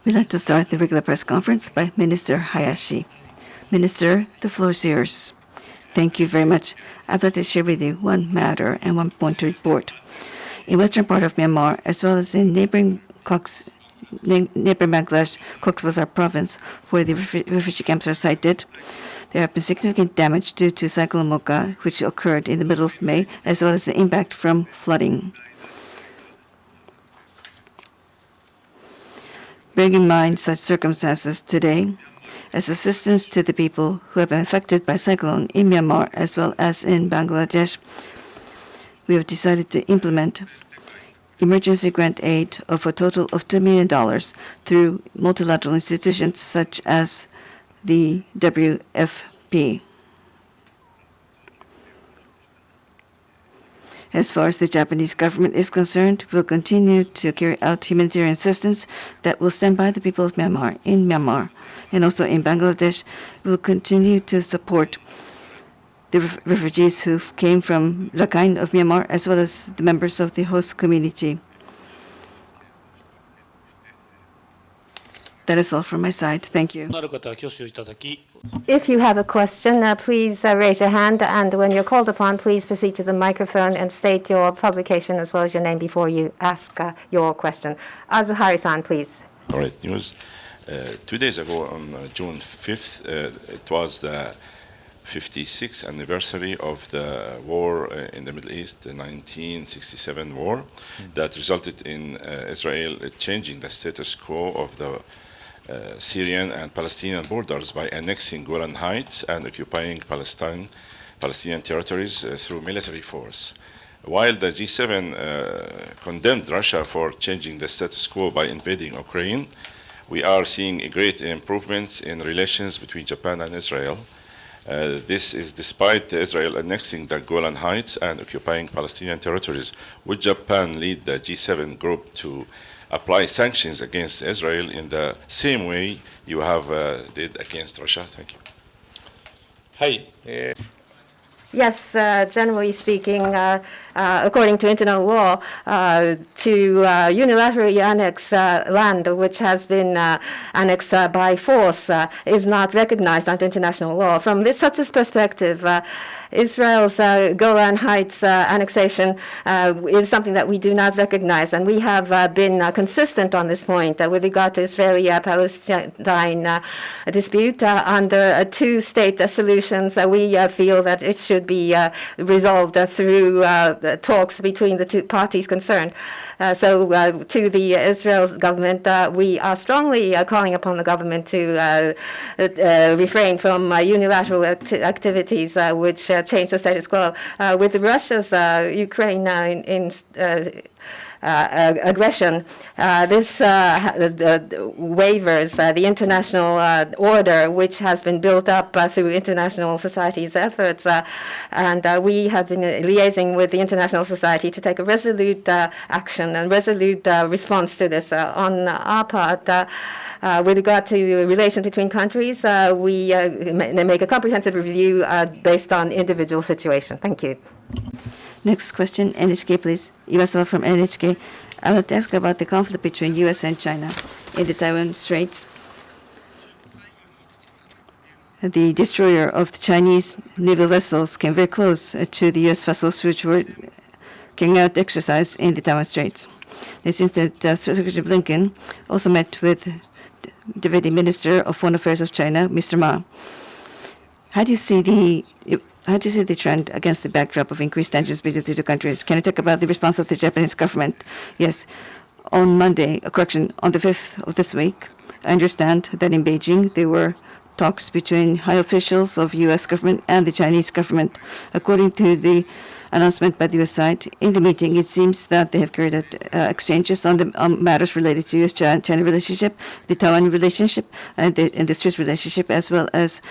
We'd like to start the regular press conference by Minister Hayashi. Minister, the floor is yours. Thank you very much. I'd like to share with you one matter and one point to report. In western part of Myanmar, as well as in neighboring Bangladesh, Cox's Bazar province, where the refugee camps are sited, there have been significant damage due to Cyclone Mocha, which occurred in the middle of May, as well as the impact from flooding. Bearing in mind such circumstances today, as assistance to the people who have been affected by cyclone in Myanmar as well as in Bangladesh, we have decided to implement emergency grant aid of a total of $2 million through multilateral institutions such as the WFP. As far as the Japanese government is concerned, we will continue to carry out humanitarian assistance that will stand by the people of Myanmar, in Myanmar, and also in Bangladesh. We will continue to support the refugees who came from Rakhine of Myanmar, as well as the members of the host community. That is all from my side. Thank you. If you have a question, please raise your hand, and when you're called upon, please proceed to the microphone and state your publication as well as your name before you ask your question. Azahari-san, please. All right, news. 2 days ago, on June 5th, it was the 56th anniversary of the war in the Middle East, the 1967 war, that resulted in Israel changing the status quo of the Syrian and Palestinian borders by annexing Golan Heights and occupying Palestinian territories through military force. While the G7 condemned Russia for changing the status quo by invading Ukraine, we are seeing great improvements in relations between Japan and Israel. This is despite Israel annexing the Golan Heights and occupying Palestinian territories. Would Japan lead the G7 group to apply sanctions against Israel in the same way you have did against Russia? Thank you. Yes, generally speaking, according to international law, to unilaterally annex land which has been annexed by force is not recognized under international law. From such a perspective, Israel's Golan Heights annexation is something that we do not recognize, and we have been consistent on this point with regard to Israeli-Palestine dispute. Under two-state solutions, we feel that it should be resolved through talks between the two parties concerned. So to the Israel government, we are strongly calling upon the government to refrain from unilateral activities which change the status quo. With Russia's Ukraine aggression, this waivers the international order which has been built up through international society's efforts, and we have been liaising with the international society to take a resolute action and resolute response to this. On our part, with regard to relations between countries, we make a comprehensive review based on individual situation. Thank you. Next question, NHK, please. Iwasawa from NHK. I would like to ask about the conflict between U.S. and China in the Taiwan Straits. The destroyer of the Chinese naval vessels came very close to the U.S. vessels which were carrying out exercise in the Taiwan Straits. It seems that Secretary Blinken also met with the Deputy Minister of Foreign Affairs of China, Mr. Ma. How do you see the trend against the backdrop of increased tensions between the two countries? Can you talk about the response of the Japanese government? Yes. On Monday, on the 5th of this week, I understand that in Beijing there were talks between high officials of U.S. government and the Chinese government. According to the announcement by the U.S. side, in the meeting, it seems that they have carried out exchanges on matters related to U.S.-China relationship, the Taiwan relationship, and the Straits relationship, as well as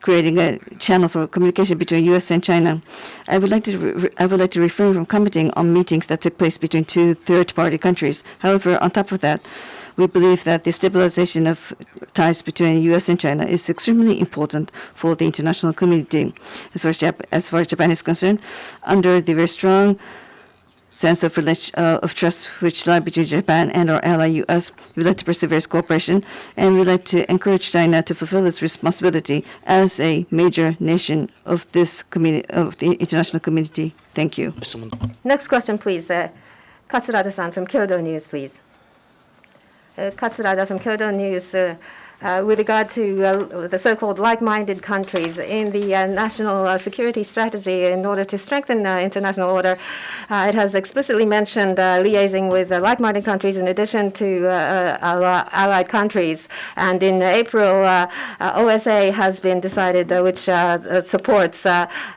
creating a channel for communication between U.S. and China. I would like to refrain from commenting on meetings that took place between two third-party countries. However, on top of that, we believe that the stabilization of ties between U.S. and China is extremely important for the international community. As far as Japan is concerned, under the very strong sense of trust which lie between Japan and our ally U.S. We would like to pursue various cooperation, and we would like to encourage China to fulfill its responsibility as a major nation of this community, of the international community. Thank you. Next question, please. Katsurada-san from Kyodo News, please. Katsurada from Kyodo News. With regard to the so-called like-minded countries in the national security strategy in order to strengthen international order, it has explicitly mentioned liaising with like-minded countries in addition to allied countries. And in April, OSA has been decided which supports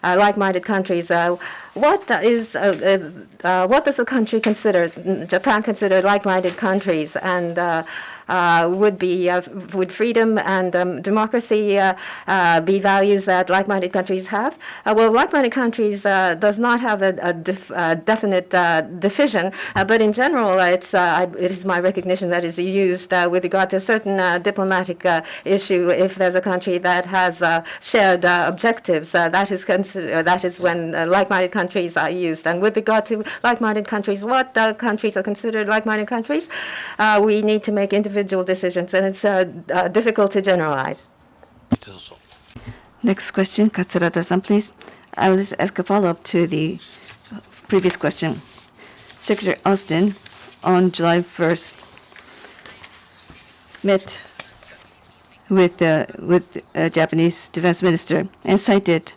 like-minded countries. What does the country consider, Japan consider like-minded countries, and would freedom and democracy be values that like-minded countries have? Well, like-minded countries does not have a definite division, but in general, it is my recognition that is used with regard to a certain diplomatic issue. If there's a country that has shared objectives, that is when like-minded countries are used. And with regard to like-minded countries, what countries are considered like-minded countries? We need to make individual decisions, and it's difficult to generalize. Next question, Katsurada-san, please. I will ask a follow-up to the previous question. Secretary Austin, on July 1st, met with a Japanese defense minister and cited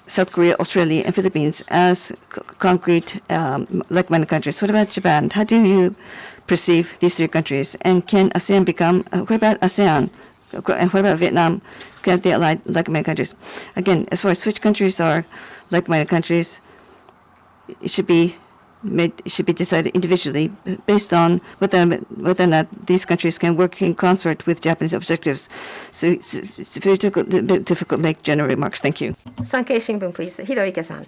South Korea, Australia, and Philippines as concrete like-minded countries. What about Japan? How do you perceive these three countries? And can ASEAN become, what about ASEAN? And what about Vietnam? Can they allied like-minded countries? Again, as far as which countries are like-minded countries, it should be decided individually based on whether or not these countries can work in concert with Japanese objectives. So it's very difficult to make general remarks. Thank you. Sankei Shimbun, please. Hiroike-san.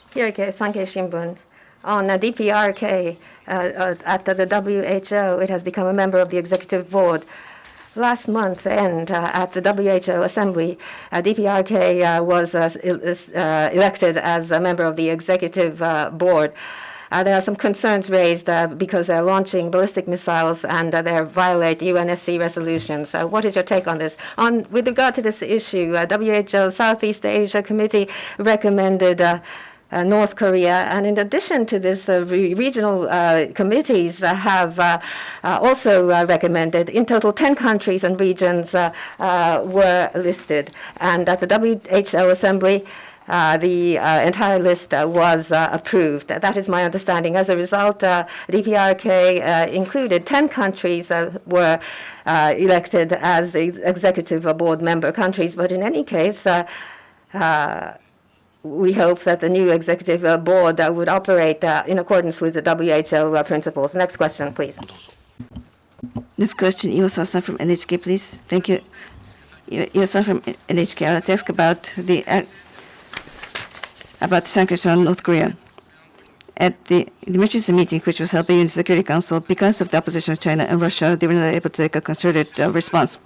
Hiroike, Sankei Shimbun. On DPRK at the WHO, it has become a member of the executive board. Last month end at the WHO Assembly, DPRK was elected as a member of the executive board. There are some concerns raised because they're launching ballistic missiles and they violate UNSC resolutions. What is your take on this? With regard to this issue, WHO Southeast Asia Committee recommended North Korea, and in addition to this, the regional committees have also recommended. In total, 10 countries and regions were listed, and at the WHO Assembly, the entire list was approved. That is my understanding. As a result, DPRK included 10 countries were elected as executive board member countries, but in any case, we hope that the new executive board would operate in accordance with the WHO principles. Next question, please. Next question, Yoshimasa from NHK, please. Thank you. Yoshimasa from NHK. I'd like to ask about the sanctions on North Korea. At the emergency meeting, which was held by the Security Council, because of the opposition of China and Russia, they were not able to take a concerted response.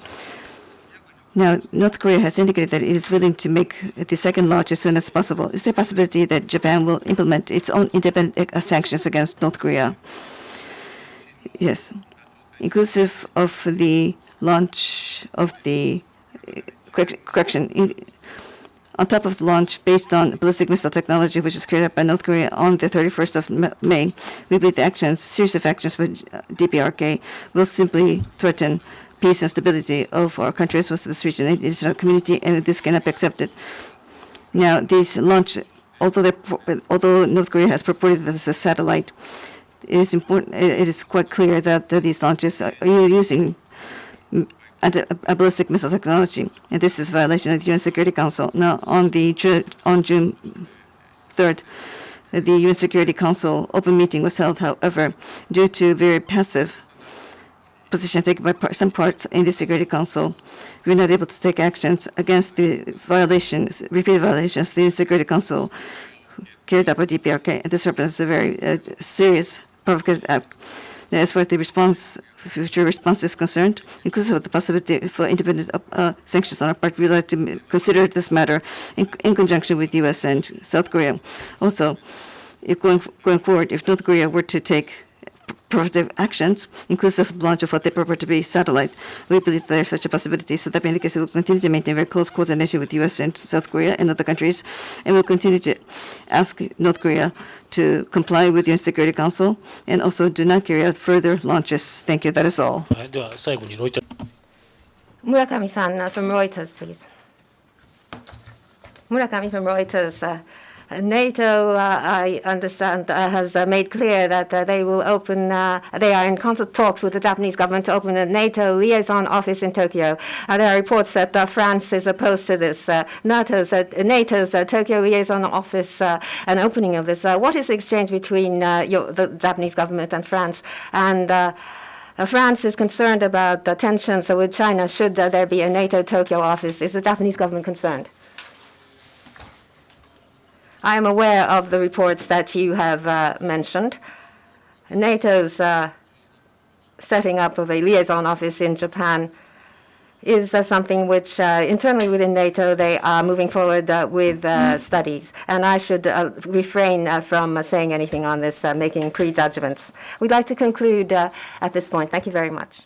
Now, North Korea has indicated that it is willing to make the second launch as soon as possible. Is there a possibility that Japan will implement its own independent sanctions against North Korea? Yes, inclusive of the launch of the correction. On top of the launch based on ballistic missile technology, which was carried out by North Korea on the 31st of May, we believe the series of actions with DPRK will simply threaten peace and stability of our countries with this region and the international community, and this cannot be accepted. Now, these launch, although North Korea has purported that this is a satellite, it is important. It is quite clear that these launches are using a ballistic missile technology, and this is a violation of the UN Security Council. Now, on June 3rd, the UN Security Council open meeting was held. However, due to very passive position taken by some parts in the Security Council, we were not able to take actions against the violations, repeated violations of the Security Council carried out by DPRK. And this represents a very serious provocative act. Now, as far as the future response is concerned, inclusive of the possibility for independent sanctions on our part, we would like to consider this matter in conjunction with the U.S. and South Korea. Also, if going forward, if North Korea were to take proactive actions, inclusive of the launch of what they purport to be satellite, we believe there's such a possibility. So that being the case, we will continue to maintain very close coordination with the U.S. and South Korea and other countries, and we'll continue to ask North Korea to comply with the UN Security Council and also do not carry out further launches. Thank you. That is all. はい、では最後にロイター Murakami-san from Reuters, please. Murakami from Reuters. NATO, I understand, has made clear that they will open, they are in constant talks with the Japanese government to open a NATO liaison office in Tokyo. There are reports that France is opposed to this. NATO's Tokyo liaison office and opening of this. What is the exchange between the Japanese government and France? And France is concerned about the tensions with China should there be a NATO Tokyo office. Is the Japanese government concerned? I am aware of the reports that you have mentioned. NATO's setting up of a liaison office in Japan is something which internally within NATO they are moving forward with studies. And I should refrain from saying anything on this, making prejudgments. We'd like to conclude at this point. Thank you very much.